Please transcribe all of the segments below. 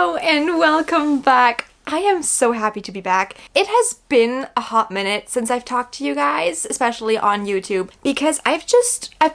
Hello and welcome back. I am so happy to be back. It has been a hot minute since I've talked to you guys, especially on YouTube, because I've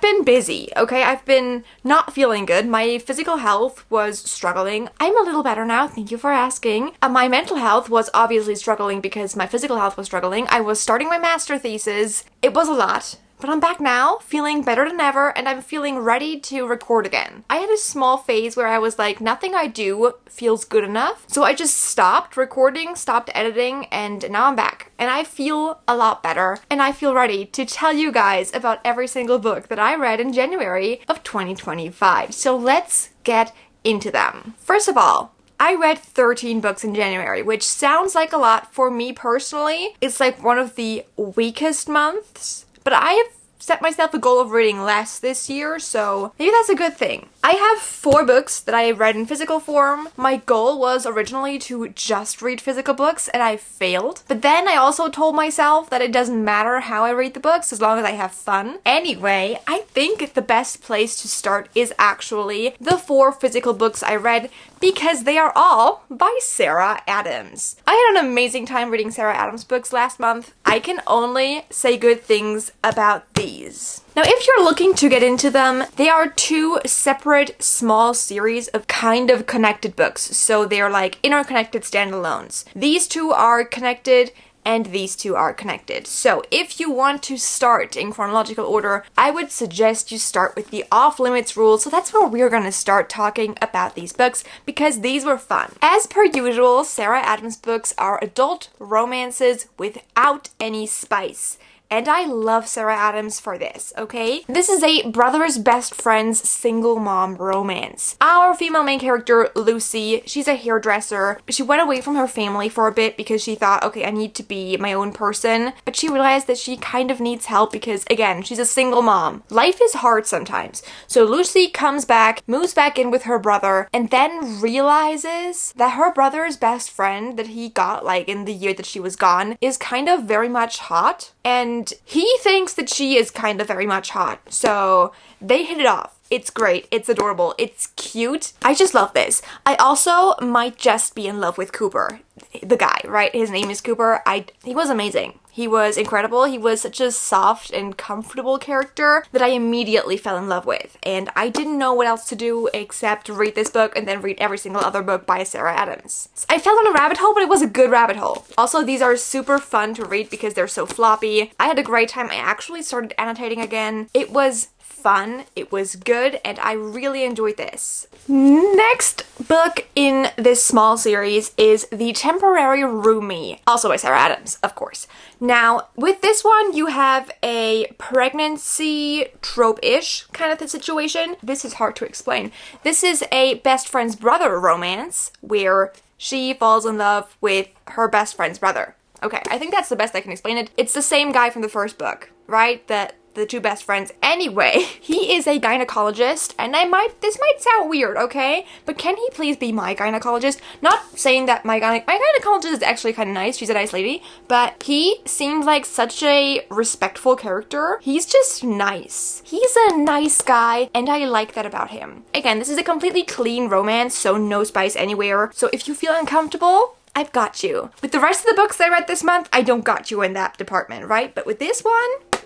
been busy, okay? I've been not feeling good. My physical health was struggling. I'm a little better now, thank you for asking. My mental health was obviously struggling because my physical health was struggling. I was starting my master thesis. It was a lot. But I'm back now, feeling better than ever, and I'm feeling ready to record again. I had a small phase where I was like, nothing I do feels good enough, so I just stopped recording, stopped editing, and now I'm back. And I feel a lot better, and I feel ready to tell you guys about every single book that I read in January of 2025. So let's get into them. First of all, I read 13 books in January, which sounds like a lot for me personally. It's like one of the weakest months. But I have set myself a goal of reading less this year, so maybe that's a good thing. I have 4 books that I read in physical form. My goal was originally to just read physical books, and I failed. But then I also told myself that it doesn't matter how I read the books as long as I have fun. Anyway, I think the best place to start is actually the 4 physical books I read, because they are all by Sarah Adams. I had an amazing time reading Sarah Adams books last month. I can only say good things about these. Now, if you're looking to get into them, they are 2 separate small series of kind of connected books. So they're like interconnected standalones. These 2 are connected and these 2 are connected. So if you want to start in chronological order, I would suggest you start with the off-limits rule. So that's where we're gonna start talking about these books because these were fun. As per usual, Sarah Adams books are adult romances without any spice. And I love Sarah Adams for this, okay? This is a brother's best friend's single mom romance. Our female main character, Lucy, she's a hairdresser. She went away from her family for a bit because she thought, okay, I need to be my own person. But she realized that she kind of needs help because, again, she's a single mom. Life is hard sometimes. So Lucy comes back, moves back in with her brother, and then realizes that her brother's best friend that he got, like, in the year that she was gone, is kind of very much hot. And he thinks that she is kind of very much hot. So they hit it off. It's great. It's adorable. It's cute. I just love this. I also might just be in love with Cooper. The guy, right? His name is Cooper. He was amazing. He was incredible. He was such a soft and comfortable character that I immediately fell in love with. And I didn't know what else to do except read this book and then read every single other book by Sarah Adams. I fell on a rabbit hole, but it was a good rabbit hole. Also, these are super fun to read because they're so floppy. I had a great time. I actually started annotating again. It was fun, it was good, and I really enjoyed this. Next book in this small series is The Temporary Roomie, also by Sarah Adams, of course. Now, with this one, you have a pregnancy trope-ish kind of situation. This is hard to explain. This is a best friend's brother romance where she falls in love with her best friend's brother. Okay, I think that's the best I can explain it. It's the same guy from the first book, right? The 2 best friends. Anyway, he is a gynecologist, and this might sound weird, okay? But can he please be my gynecologist? Not saying that my gynecologist is actually kind of nice, she's a nice lady, but he seems like such a respectful character. He's just nice. He's a nice guy, and I like that about him. Again, this is a completely clean romance, so no spice anywhere. So if you feel uncomfortable, I've got you. With the rest of the books I read this month, I don't got you in that department, right? But with this one,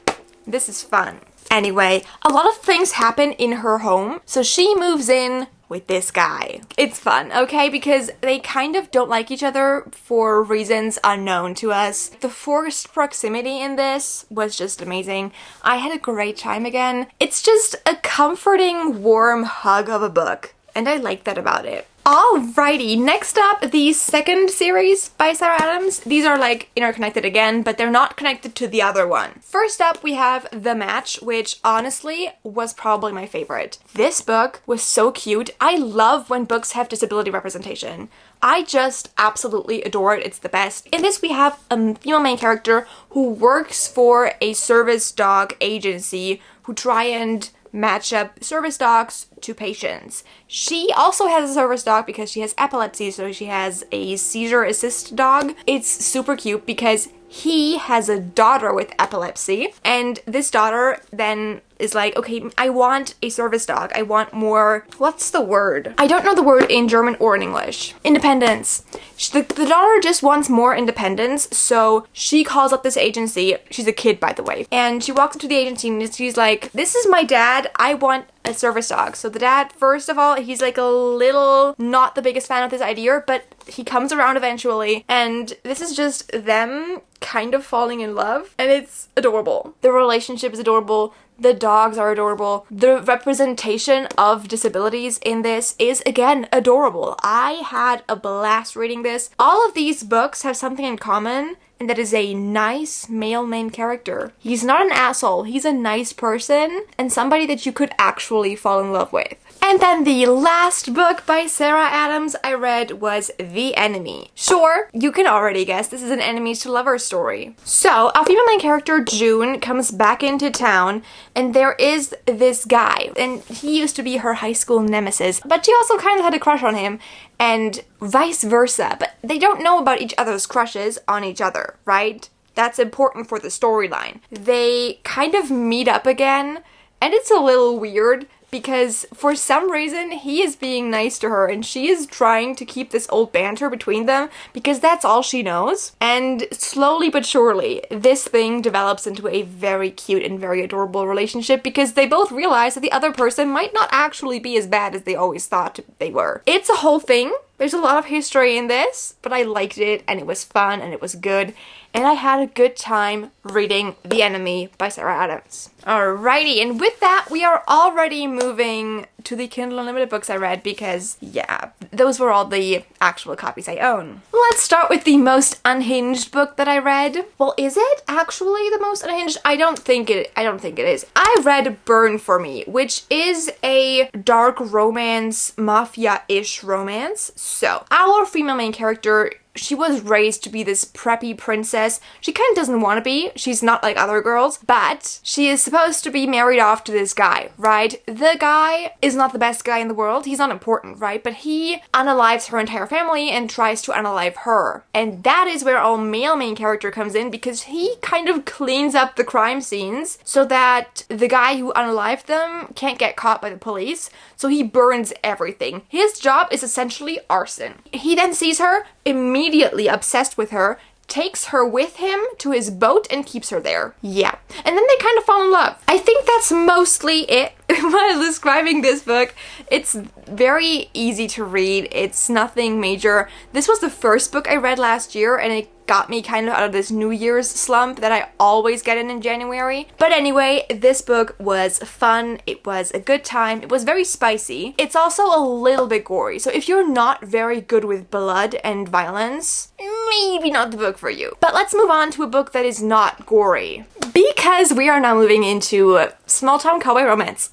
this is fun. Anyway, a lot of things happen in her home, so she moves in with this guy. It's fun, okay? Because they kind of don't like each other for reasons unknown to us. The forced proximity in this was just amazing. I had a great time again. It's just a comforting, warm hug of a book, and I like that about it. Alrighty, next up, the second series by Sarah Adams. These are like interconnected again, but they're not connected to the other one. First up, we have The Match, which honestly was probably my favorite. This book was so cute. I love when books have disability representation. I just absolutely adore it. It's the best. In this, we have a female main character who works for a service dog agency who try and match up service dogs to patients. She also has a service dog because she has epilepsy, so she has a seizure assist dog. It's super cute because he has a daughter with epilepsy, and this daughter then is like, okay, I want a service dog. I want more, what's the word? I don't know the word in German or in English. Independence. The daughter just wants more independence, so she calls up this agency. She's a kid, by the way. And she walks up to the agency and she's like, this is my dad. I want a service dog. So the dad, first of all, he's like a little not the biggest fan of this idea, but he comes around eventually, and this is just them kind of falling in love, and it's adorable. The relationship is adorable. The dogs are adorable. The representation of disabilities in this is, again, adorable. I had a blast reading this. All of these books have something in common, and that is a nice male main character. He's not an asshole. He's a nice person and somebody that you could actually fall in love with. And then the last book by Sarah Adams I read was The Enemy. Sure, you can already guess this is an enemies to lovers story. So, our female main character, June, comes back into town, and there is this guy, and he used to be her high school nemesis, but she also kind of had a crush on him, and vice versa, but they don't know about each other's crushes on each other, right? That's important for the storyline. They kind of meet up again, and it's a little weird, because for some reason he is being nice to her and she is trying to keep this old banter between them because that's all she knows. And slowly but surely this thing develops into a very cute and very adorable relationship because they both realize that the other person might not actually be as bad as they always thought they were. It's a whole thing. There's a lot of history in this, but I liked it and it was fun and it was good. And I had a good time reading The Enemy by Sarah Adams. Alrighty, and with that, we are already moving to the Kindle Unlimited books I read because, yeah, those were all the actual copies I own. Let's start with the most unhinged book that I read. Well, is it actually the most unhinged? I don't think it is. I read Burn For Me, which is a dark romance, mafia-ish romance. So, our female main character, she was raised to be this preppy princess. She kind of doesn't want to be. She's not like other girls, but she is supposed to be married off to this guy, right? The guy is not the best guy in the world. He's not important, right? But he unalives her entire family and tries to unalive her. And that is where our male main character comes in because he kind of cleans up the crime scenes so that the guy who unalived them can't get caught by the police. So he burns everything. His job is essentially arson. He then sees her, immediately obsessed with her, takes her with him to his boat and keeps her there. Yeah. And then they kind of fall in love. I think that's mostly it while describing this book. It's very easy to read. It's nothing major. This was the first book I read last year and it got me kind of out of this New Year's slump that I always get in January. But anyway, this book was fun. It was a good time. It was very spicy. It's also a little bit gory. So if you're not very good with blood and violence, maybe not the book for you. But let's move on to a book that is not gory. Because we are now moving into small town cowboy romance.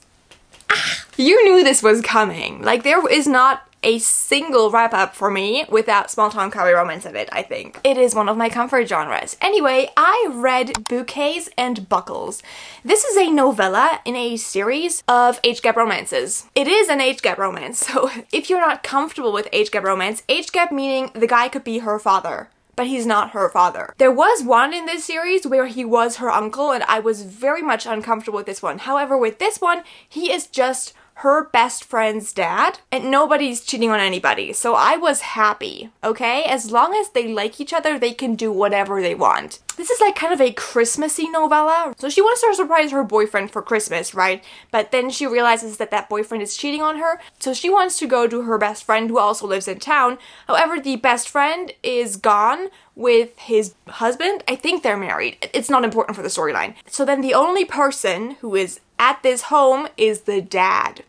You knew this was coming. Like, there is not a single wrap-up for me without small town cowboy romance in it, I think. It is one of my comfort genres. Anyway, I read Bouquets and Buckles. This is a novella in a series of age gap romances. It is an age gap romance, so if you're not comfortable with age gap romance, age gap meaning the guy could be her father, but he's not her father. There was one in this series where he was her uncle, and I was very much uncomfortable with this one. However, with this one, he is just her best friend's dad, and nobody's cheating on anybody. So I was happy, okay? As long as they like each other, they can do whatever they want. This is like kind of a Christmassy novella. So she wants to surprise her boyfriend for Christmas, right? But then she realizes that that boyfriend is cheating on her, so she wants to go to her best friend who also lives in town. However, the best friend is gone with his husband. I think they're married. It's not important for the storyline. So then the only person who is at this home is the dad,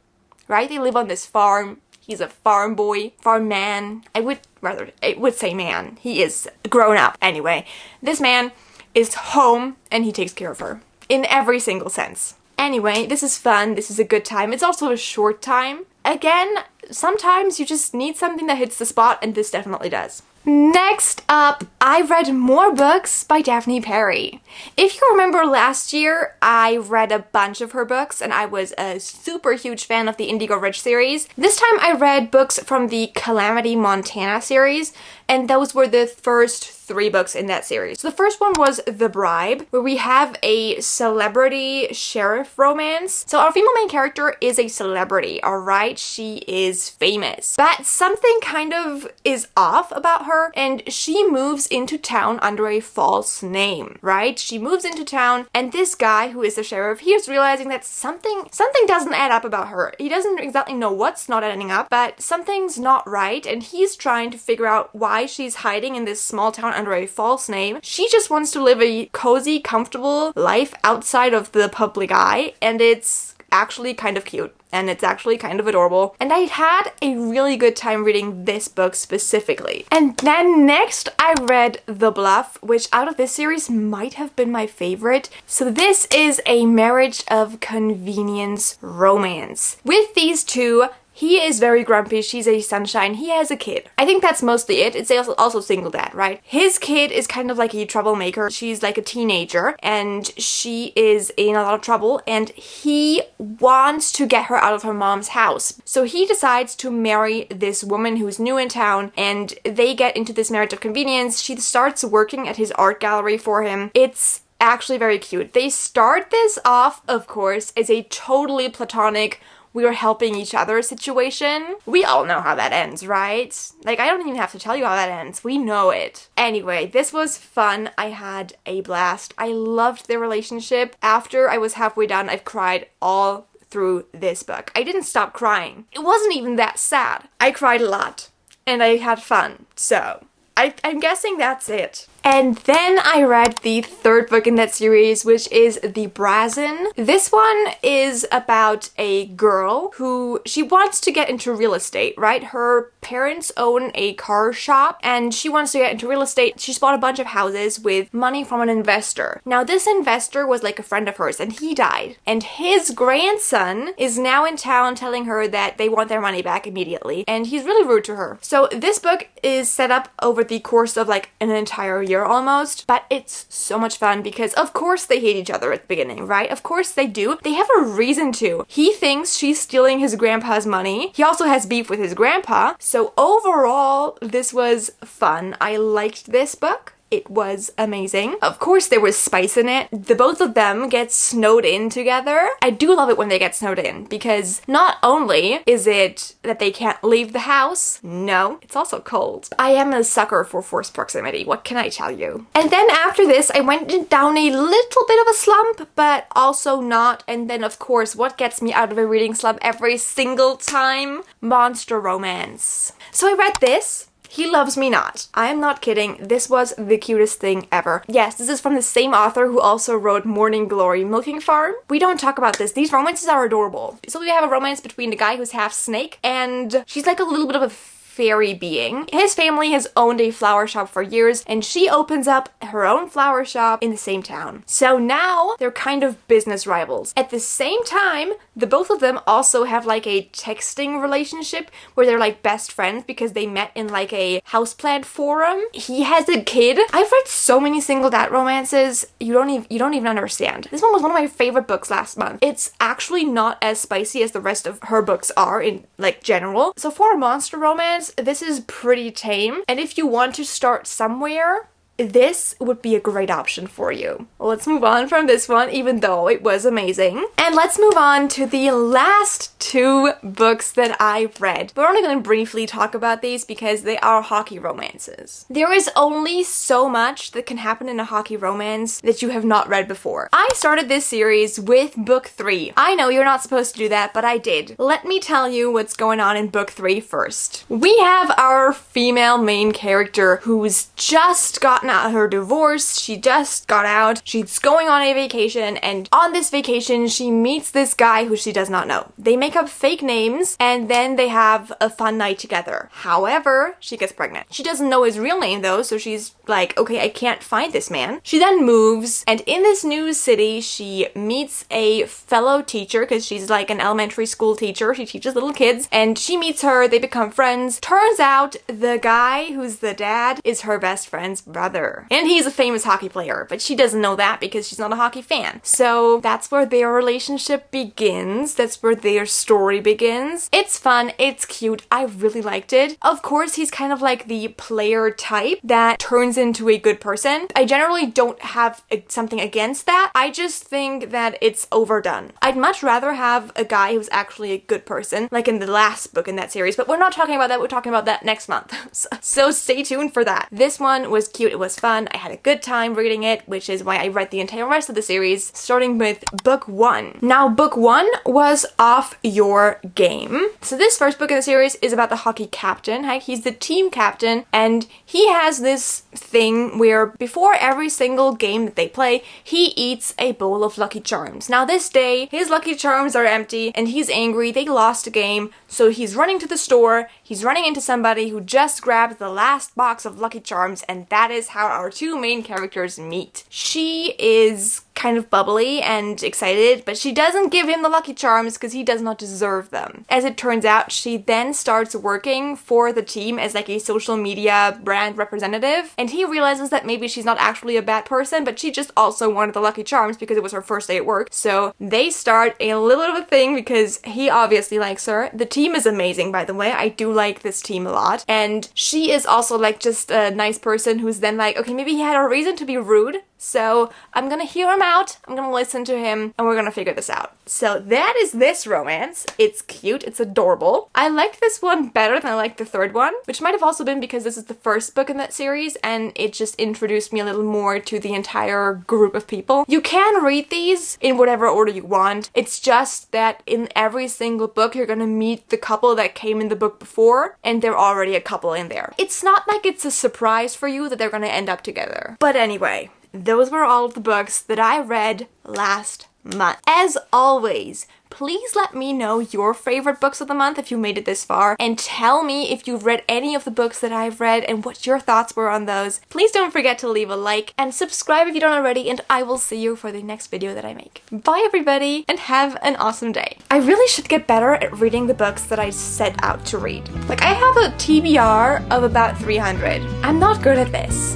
right? They live on this farm. He's a farm boy, farm man. I would say man. He is grown up. Anyway, this man is home and he takes care of her in every single sense. Anyway, this is fun. This is a good time. It's also a short time. Again, sometimes you just need something that hits the spot, and this definitely does. Next up, I read more books by Daphne Perry. If you remember last year, I read a bunch of her books and I was a super huge fan of the Indigo Ridge series. This time I read books from the Calamity Montana series, and those were the first 3 books in that series. So the first one was The Bribe, where we have a celebrity sheriff romance. So our female main character is a celebrity, alright? She is famous. But something kind of is off about her, and she moves into town under a false name, right? She moves into town, and this guy who is the sheriff, he is realizing that something doesn't add up about her. He doesn't exactly know what's not adding up, but something's not right, and he's trying to figure out why she's hiding in this small town under a false name. She just wants to live a cozy, comfortable life outside of the public eye, and it's actually kind of cute. And it's actually kind of adorable. And I had a really good time reading this book specifically. And then next I read The Bluff, which out of this series might have been my favorite. So this is a marriage of convenience romance. With these two, he is very grumpy, she's a sunshine, he has a kid. I think that's mostly it. It's also single dad, right? His kid is kind of like a troublemaker. She's like a teenager and she is in a lot of trouble and he wants to get her out of her mom's house. So he decides to marry this woman who's new in town and they get into this marriage of convenience. She starts working at his art gallery for him. It's actually very cute. They start this off, of course, as a totally platonic we're helping each other situation. We all know how that ends, right? Like, I don't even have to tell you how that ends. We know it. Anyway, this was fun. I had a blast. I loved their relationship. After I was halfway done, I've cried all through this book. I didn't stop crying. It wasn't even that sad. I cried a lot. And I had fun. So, I'm guessing that's it. And then I read the 3rd book in that series, which is The Brazen. This one is about a girl who, she wants to get into real estate, right? Her parents own a car shop and she wants to get into real estate. She's bought a bunch of houses with money from an investor. Now this investor was like a friend of hers and he died. And his grandson is now in town telling her that they want their money back immediately. And he's really rude to her. So this book is set up over the course of like an entire year almost, but it's so much fun because of course they hate each other at the beginning, right? Of course they do. They have a reason to. He thinks she's stealing his grandpa's money. He also has beef with his grandpa. So overall, this was fun. I liked this book. It was amazing. Of course there was spice in it. The both of them get snowed in together. I do love it when they get snowed in because not only is it that they can't leave the house, no, it's also cold. I am a sucker for forced proximity, what can I tell you? And then after this, I went down a little bit of a slump, but also not. And then of course, what gets me out of a reading slump every single time? Monster romance. So I read this. He Loves Me Not. I am not kidding. This was the cutest thing ever. Yes, this is from the same author who also wrote Morning Glory Milking Farm. We don't talk about this. These romances are adorable. So we have a romance between the guy who's half snake and she's like a little bit of a fairy being. His family has owned a flower shop for years and she opens up her own flower shop in the same town. So now they're kind of business rivals. At the same time, the both of them also have like a texting relationship where they're like best friends because they met in like a houseplant forum. He has a kid. I've read so many single dad romances. You don't even understand. This one was one of my favorite books last month. It's actually not as spicy as the rest of her books are in like general. So for a monster romance, this is pretty tame. And if you want to start somewhere, this would be a great option for you. Let's move on from this one, even though it was amazing. And let's move on to the last 2 books that I've read. We're only going to briefly talk about these because they are hockey romances. There is only so much that can happen in a hockey romance that you have not read before. I started this series with book 3. I know you're not supposed to do that, but I did. Let me tell you what's going on in book 3 first. We have our female main character who's just gotten gotten out her divorce, she just got out, she's going on a vacation, and on this vacation she meets this guy who she does not know. They make up fake names, and then they have a fun night together. However, she gets pregnant. She doesn't know his real name though, so she's like, okay, I can't find this man. She then moves, and in this new city, she meets a fellow teacher, because she's like an elementary school teacher. She teaches little kids, and she meets her, they become friends. Turns out the guy who's the dad is her best friend's brother. And he's a famous hockey player, but she doesn't know that because she's not a hockey fan. So that's where their relationship begins. That's where their story begins. It's fun, it's cute, I really liked it. Of course, he's kind of like the player type that turns into a good person. I generally don't have something against that. I just think that it's overdone. I'd much rather have a guy who's actually a good person, like in the last book in that series, but we're not talking about that, we're talking about that next month. So stay tuned for that. This one was cute, it was fun, I had a good time reading it, which is why I read the entire rest of the series, starting with book 1. Now, book 1 was Off Your Game. So this first book in the series is about the hockey captain. He's the team captain, and he has this thing where before every single game that they play, he eats a bowl of Lucky Charms. Now this day, his Lucky Charms are empty, and he's angry, they lost a game, so he's running to the store, he's running into somebody who just grabbed the last box of Lucky Charms, and that is how our two main characters meet. She is kind of bubbly and excited, but she doesn't give him the Lucky Charms because he does not deserve them. As it turns out, she then starts working for the team as like a social media brand representative, and he realizes that maybe she's not actually a bad person, but she just also wanted the Lucky Charms because it was her first day at work. So they start a little bit of a thing because he obviously likes her. The team is amazing, by the way. I do like this team a lot. And she is also like just a nice person who's then like, okay, maybe he had a reason to be rude, so I'm gonna hear him out, I'm gonna listen to him, and we're gonna figure this out. So that is this romance. It's cute, it's adorable. I liked this one better than I liked the third one, which might have also been because this is the first book in that series, and it just introduced me a little more to the entire group of people. You can read these in whatever order you want. It's just that in every single book, you're gonna meet the couple that came in the book before, and they're already a couple in there. It's not like it's a surprise for you that they're gonna end up together. But anyway, those were all of the books that I read last month. As always, please let me know your favorite books of the month if you made it this far, and tell me if you've read any of the books that I've read and what your thoughts were on those. Please don't forget to leave a like and subscribe if you don't already, and I will see you for the next video that I make. Bye everybody, and have an awesome day. I really should get better at reading the books that I set out to read. Like, I have a TBR of about 300. I'm not good at this.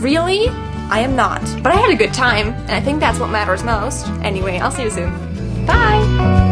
Really? I am not. But I had a good time, and I think that's what matters most. Anyway, I'll see you soon. Bye!